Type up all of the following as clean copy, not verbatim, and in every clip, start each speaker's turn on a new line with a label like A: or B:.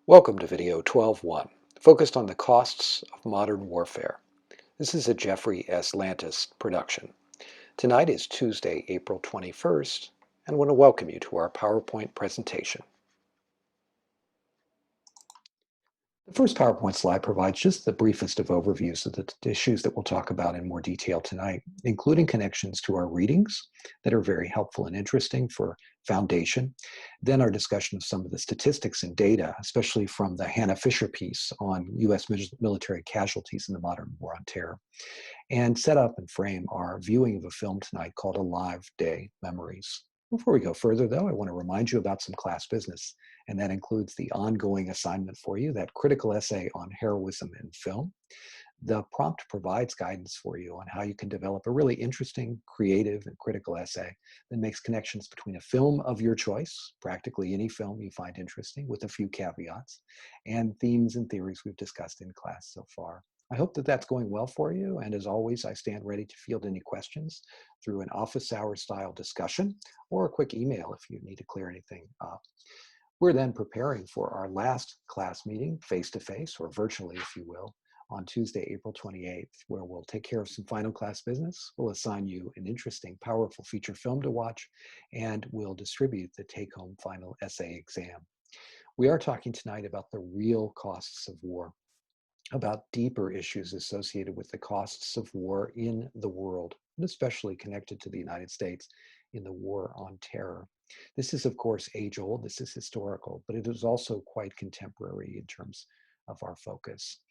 A: Welcome to video 12.1, focused on the costs of modern warfare. This is a Jeffrey S. Lantis production. Tonight is Tuesday, April 21st, and I want to welcome you to our PowerPoint presentation. The first PowerPoint slide provides just the briefest of overviews of the issues that we'll talk about in more detail tonight, including connections to our readings that are very helpful and interesting for foundation. Then our discussion of some of the statistics and data, especially from the Hannah Fisher piece on U.S. military casualties in the modern war on terror. And set up and frame our viewing of a film tonight called Alive Day Memories. Before we go further, though, I want to remind you about some class business, and that includes the ongoing assignment for you, that critical essay on heroism in film. The prompt provides guidance for you on how you can develop a really interesting, creative, and critical essay that makes connections between a film of your choice, practically any film you find interesting, with a few caveats, and themes and theories we've discussed in class so far. I hope that that's going well for you, and as always, I stand ready to field any questions through an office hour style discussion or a quick email if you need to clear anything up. We're then preparing for our last class meeting, face-to-face or virtually, if you will, on Tuesday, April 28th, where we'll take care of some final class business. We'll assign you an interesting, powerful feature film to watch, and we'll distribute the take-home final essay exam. We are talking tonight about the real costs of war, about deeper issues associated with the costs of war in the world, and especially connected to the United States in the war on terror. This is, of course, age old, this is historical, but it is also quite contemporary in terms of our focus.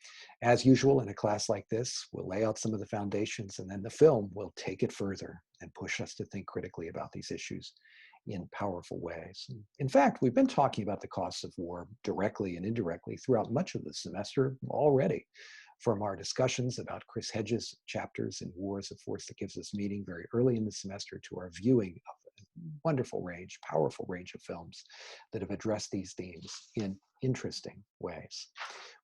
A: As usual, in a class like this, we'll lay out some of the foundations, and then the film will take it further and push us to think critically about these issues in powerful ways. In fact, we've been talking about the costs of war directly and indirectly throughout much of the semester already, from our discussions about Chris Hedges' chapters in War as a Force That Gives Us Meaning very early in the semester to our viewing of a wonderful range, powerful range of films that have addressed these themes in interesting ways.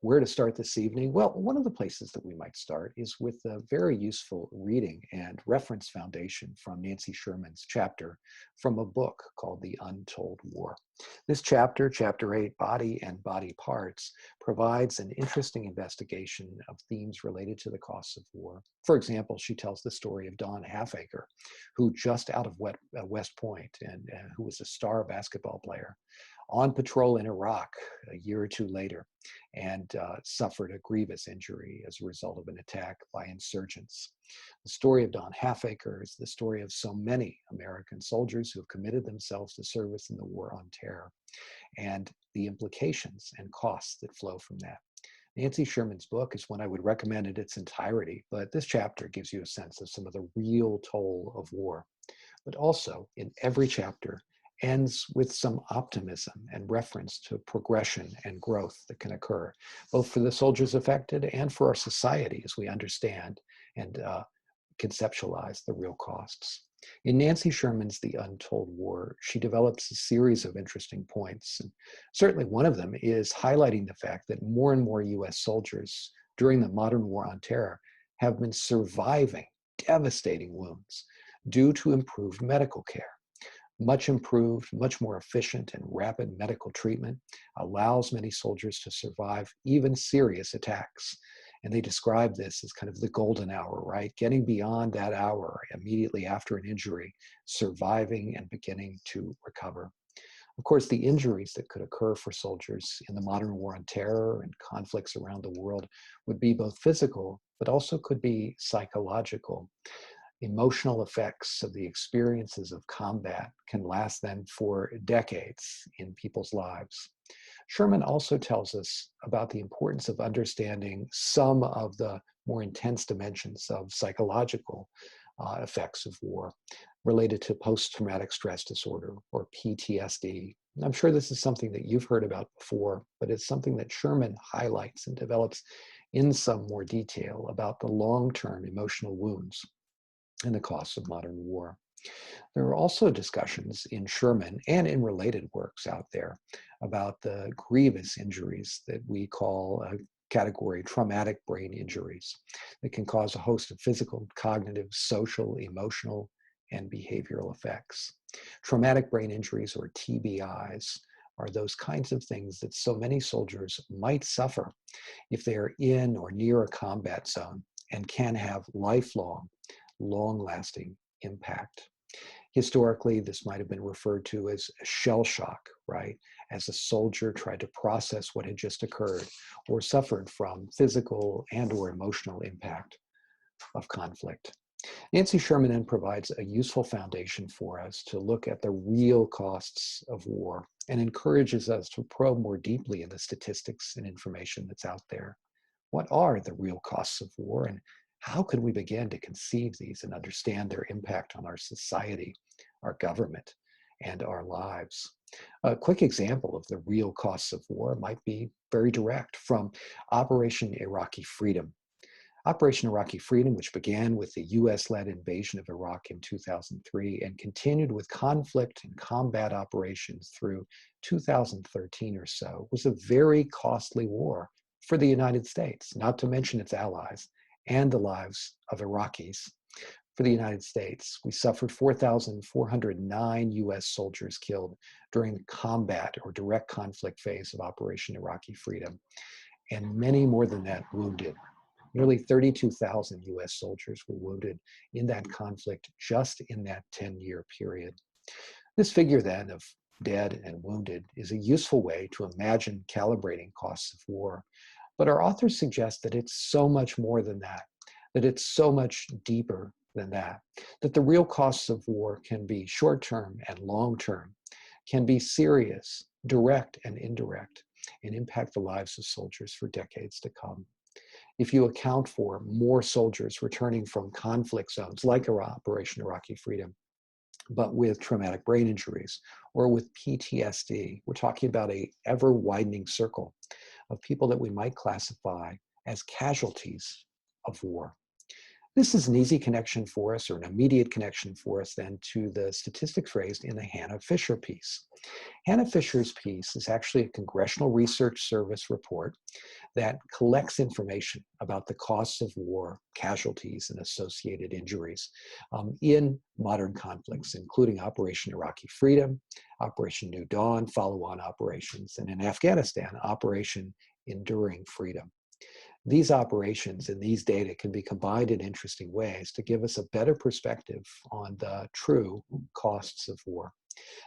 A: Where to start this evening? Well, one of the places that we might start is with a very useful reading and reference foundation from Nancy Sherman's chapter from a book called The Untold War. This chapter, Chapter 8, Body and Body Parts, provides an interesting investigation of themes related to the costs of war. For example, she tells the story of Dawn Halfacre, who just out of West Point and who was a star basketball player, on patrol in Iraq a year or two later, and suffered a grievous injury as a result of an attack by insurgents. The story of Dawn Halfacre is the story of so many American soldiers who have committed themselves to service in the war on terror, and the implications and costs that flow from that. Nancy Sherman's book is one I would recommend in its entirety, but this chapter gives you a sense of some of the real toll of war. But also, in every chapter, ends with some optimism and reference to progression and growth that can occur, both for the soldiers affected and for our society as we understand and conceptualize the real costs. In Nancy Sherman's The Untold War, she develops a series of interesting points. And certainly one of them is highlighting the fact that more and more US soldiers during the modern war on terror have been surviving devastating wounds due to improved medical care. Much improved, much more efficient and rapid medical treatment allows many soldiers to survive even serious attacks. And they describe this as kind of the golden hour, right? Getting beyond that hour immediately after an injury, surviving and beginning to recover. Of course, the injuries that could occur for soldiers in the modern war on terror and conflicts around the world would be both physical, but also could be psychological. Emotional effects of the experiences of combat can last then for decades in people's lives. Sherman also tells us about the importance of understanding some of the more intense dimensions of psychological effects of war related to post-traumatic stress disorder or PTSD. I'm sure this is something that you've heard about before, but it's something that Sherman highlights and develops in some more detail about the long-term emotional wounds and the costs of modern war. There are also discussions in Sherman and in related works out there about the grievous injuries that we call a category traumatic brain injuries that can cause a host of physical, cognitive, social, emotional, and behavioral effects. Traumatic brain injuries, or TBIs, are those kinds of things that so many soldiers might suffer if they are in or near a combat zone and can have lifelong, long-lasting impact. Historically, this might have been referred to as shell shock, right? As a soldier tried to process what had just occurred or suffered from physical and or emotional impact of conflict. Nancy Sherman then provides a useful foundation for us to look at the real costs of war and encourages us to probe more deeply in the statistics and information that's out there. What are the real costs of war, and how can we begin to conceive these and understand their impact on our society, our government, and our lives? A quick example of the real costs of war might be very direct from Operation Iraqi Freedom. Operation Iraqi Freedom, which began with the US-led invasion of Iraq in 2003 and continued with conflict and combat operations through 2013 or so, was a very costly war for the United States, not to mention its allies and the lives of Iraqis. For the United States, we suffered 4,409 US soldiers killed during the combat or direct conflict phase of Operation Iraqi Freedom, and many more than that wounded. Nearly 32,000 US soldiers were wounded in that conflict just in that 10-year period. This figure then of dead and wounded is a useful way to imagine calibrating costs of war. But our authors suggest that it's so much more than that it's so much deeper than that the real costs of war can be short-term and long-term, can be serious, direct and indirect, and impact the lives of soldiers for decades to come. If you account for more soldiers returning from conflict zones like Operation Iraqi Freedom, but with traumatic brain injuries or with PTSD, we're talking about an ever widening circle of people that we might classify as casualties of war. This is an easy connection for us, or an immediate connection for us then, to the statistics raised in the Hannah Fisher piece. Hannah Fisher's piece is actually a Congressional Research Service report that collects information about the costs of war, casualties, and associated injuries in modern conflicts, including Operation Iraqi Freedom, Operation New Dawn, follow-on operations, and in Afghanistan, Operation Enduring Freedom. These operations and these data can be combined in interesting ways to give us a better perspective on the true costs of war.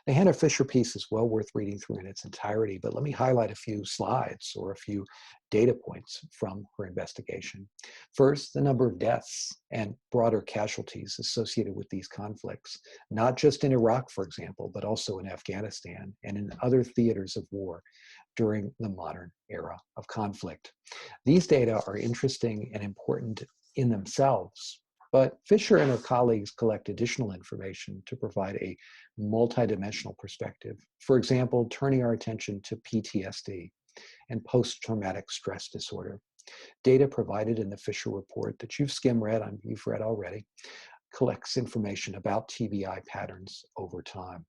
A: The Hannah Fisher piece is well worth reading through in its entirety, but let me highlight a few slides or a few data points from her investigation. First, the number of deaths and broader casualties associated with these conflicts, not just in Iraq, for example, but also in Afghanistan and in other theaters of war during the modern era of conflict. These data are interesting and important in themselves, but Fisher and her colleagues collect additional information to provide a multidimensional perspective. For example, turning our attention to PTSD and post-traumatic stress disorder. Data provided in the Fisher report that you've you've read already, collects information about TBI patterns over time.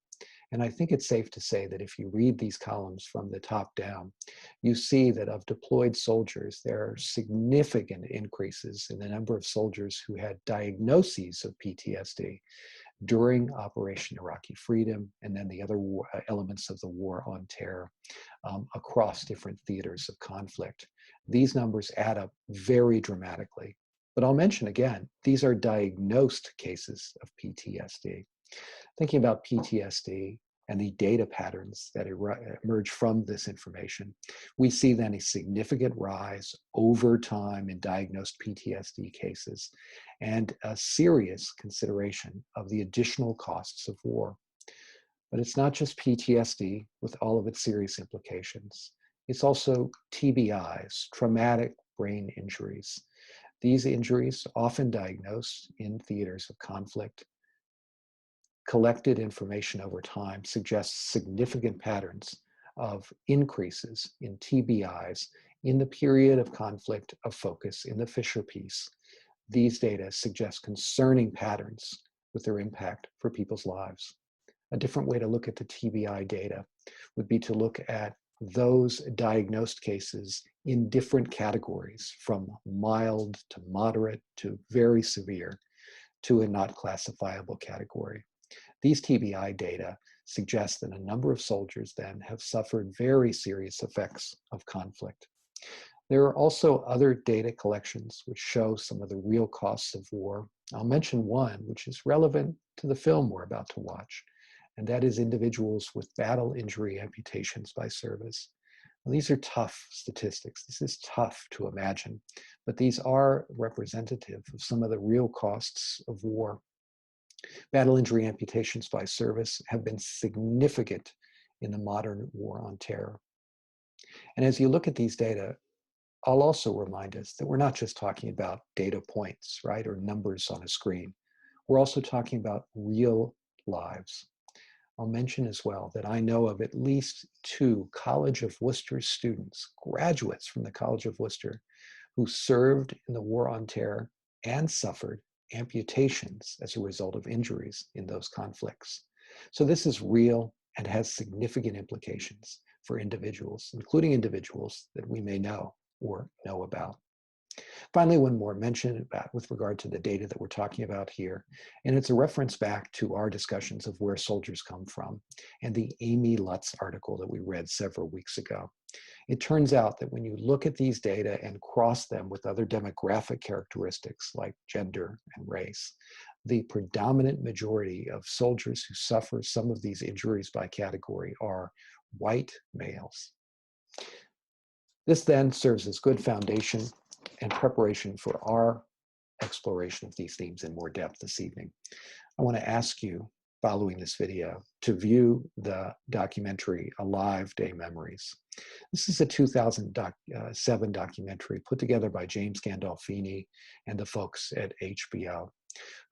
A: And I think it's safe to say that if you read these columns from the top down, you see that of deployed soldiers, there are significant increases in the number of soldiers who had diagnoses of PTSD during Operation Iraqi Freedom, and then the other elements of the war on terror across different theaters of conflict. These numbers add up very dramatically. But I'll mention again, these are diagnosed cases of PTSD. Thinking about PTSD and the data patterns that emerge from this information, we see then a significant rise over time in diagnosed PTSD cases and a serious consideration of the additional costs of war. But it's not just PTSD with all of its serious implications. It's also TBIs, traumatic brain injuries. These injuries, often diagnosed in theaters of conflict, collected information over time suggests significant patterns of increases in TBIs in the period of conflict of focus in the Fisher piece. These data suggest concerning patterns with their impact for people's lives. A different way to look at the TBI data would be to look at those diagnosed cases in different categories, from mild to moderate to very severe, to a not classifiable category. These TBI data suggests that a number of soldiers then have suffered very serious effects of conflict. There are also other data collections which show some of the real costs of war. I'll mention one which is relevant to the film we're about to watch, and that is individuals with battle injury amputations by service. Now, these are tough statistics. This is tough to imagine, but these are representative of some of the real costs of war. Battle injury amputations by service have been significant in the modern war on terror. And as you look at these data, I'll also remind us that we're not just talking about data points, right, or numbers on a screen. We're also talking about real lives. I'll mention as well that I know of at least 2 College of Worcester students, graduates from the College of Worcester, who served in the war on terror and suffered amputations as a result of injuries in those conflicts. So this is real and has significant implications for individuals, including individuals that we may know or know about. Finally, one more mention about with regard to the data that we're talking about here, and it's a reference back to our discussions of where soldiers come from and the Amy Lutz article that we read several weeks ago. It turns out that when you look at these data and cross them with other demographic characteristics like gender and race, the predominant majority of soldiers who suffer some of these injuries by category are white males. This then serves as good foundation and preparation for our exploration of these themes in more depth this evening. I want to ask you, following this video, to view the documentary Alive: Day Memories. This is a 2007 documentary put together by James Gandolfini and the folks at HBO,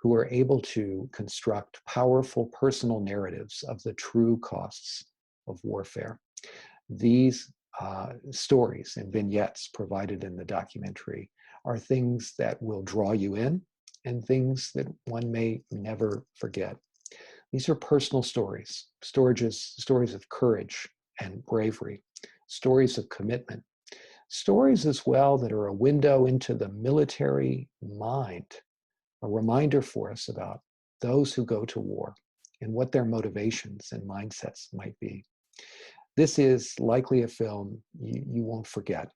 A: who are able to construct powerful personal narratives of the true costs of warfare. These stories and vignettes provided in the documentary are things that will draw you in and things that one may never forget. These are personal stories, stories of courage and bravery, stories of commitment, stories as well that are a window into the military mind, a reminder for us about those who go to war and what their motivations and mindsets might be. This is likely a film you won't forget.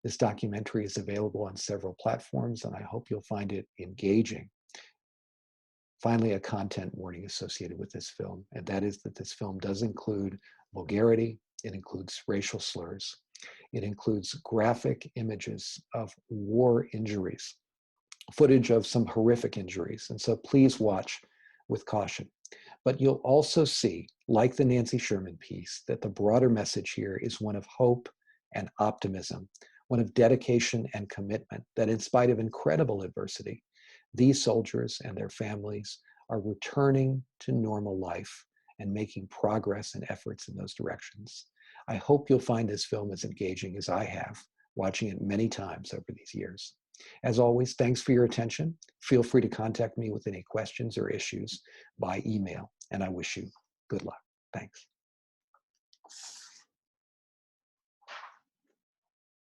A: This documentary is available on several platforms, and I hope you'll find it engaging. Finally, a content warning associated with this film, and that is that this film does include vulgarity, it includes racial slurs, it includes graphic images of war injuries, footage of some horrific injuries, and so please watch with caution. But you'll also see, like the Nancy Sherman piece, that the broader message here is one of hope and optimism, one of dedication and commitment, that in spite of incredible adversity, these soldiers and their families are returning to normal life and making progress and efforts in those directions. I hope you'll find this film as engaging as I have, watching it many times over these years. As always, thanks for your attention. Feel free to contact me with any questions or issues by email, and I wish you good luck. Thanks.